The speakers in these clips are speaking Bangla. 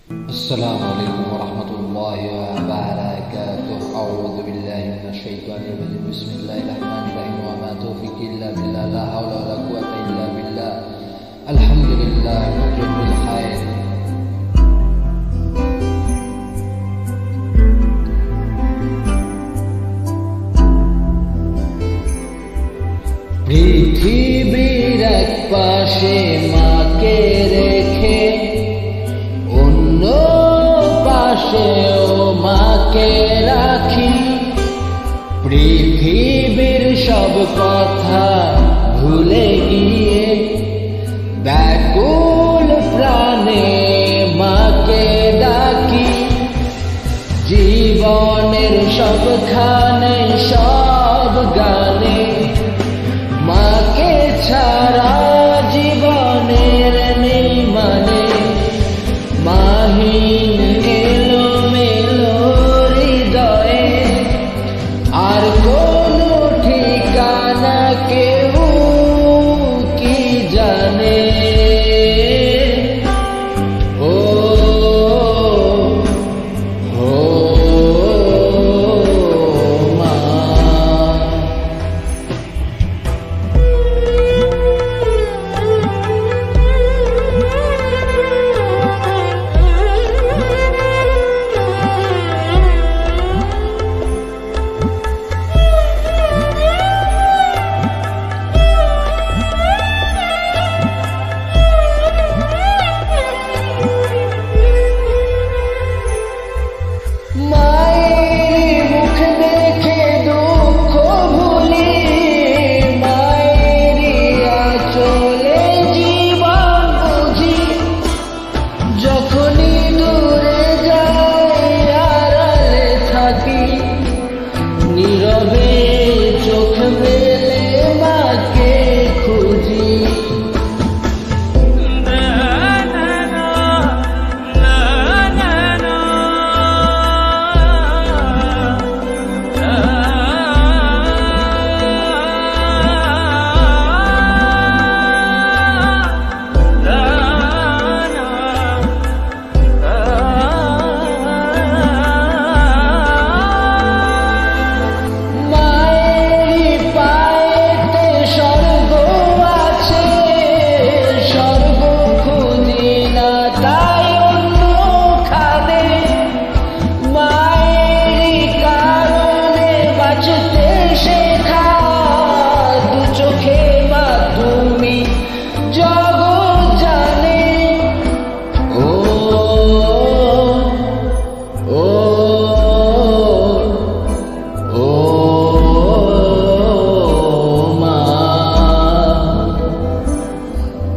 السلام عليكم ورحمة الله وبركاته. أعوذ بالله من الشيطان الرجيم. بسم الله الرحمن الرحيم. وما توفيقي إلا بالله. لا حول ولا قوة إلا بالله. الحمد لله رب الخير. পৃথিবীর এক পাশে মাকে রেখে অন্য পাশেও মাকে রাখি। পৃথিবীর সব কথা ভুলে গিয়ে ব্যাকুল প্রাণে মাকে ডাকি। জীবনের সবখানে সব গানে মাকে ছাড়া জীবনের নেই মানে। মাহিন এলো মেলো হৃদয়ে আর কোনো ঠিকানা কেউ কি জানে। ও মা নীরবে চোখ মেলে মাকে খুঁজি।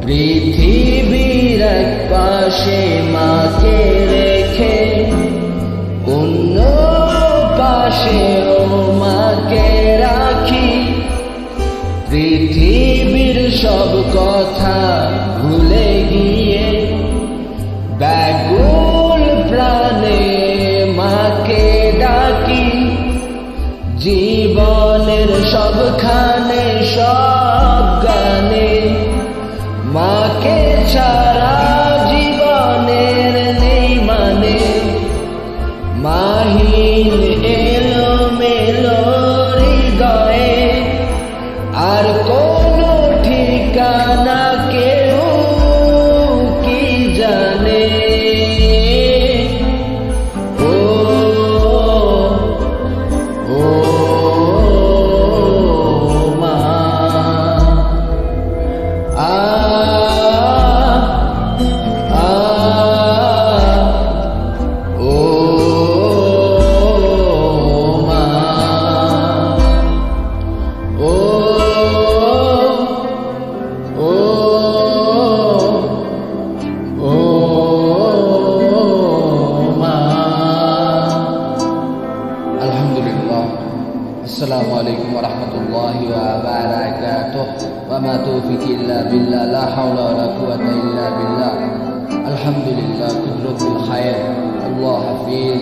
পৃথিবীর এক পাশে মাকে রেখে অন্য পাশেও মাকে রাখি। পৃথিবীর সব কথা ভুলে গিয়ে ব্যাকুল প্রাণে মাকে ডাকি। জীবনের সবখানে সব গানে মাকে ছাড়া জীবনের নেই মানে। মাহিন এলো মেলো হৃদয়ে আর কোনো ঠিকানা কেউ কি জানে। ও ও মা السلام عليكم ورحمة الله وبركاته. وما توفيقي إلا بالله. لا حول ولا قوة إلا بالله. الحمد لله. كل رب الخير. الله حفيظ.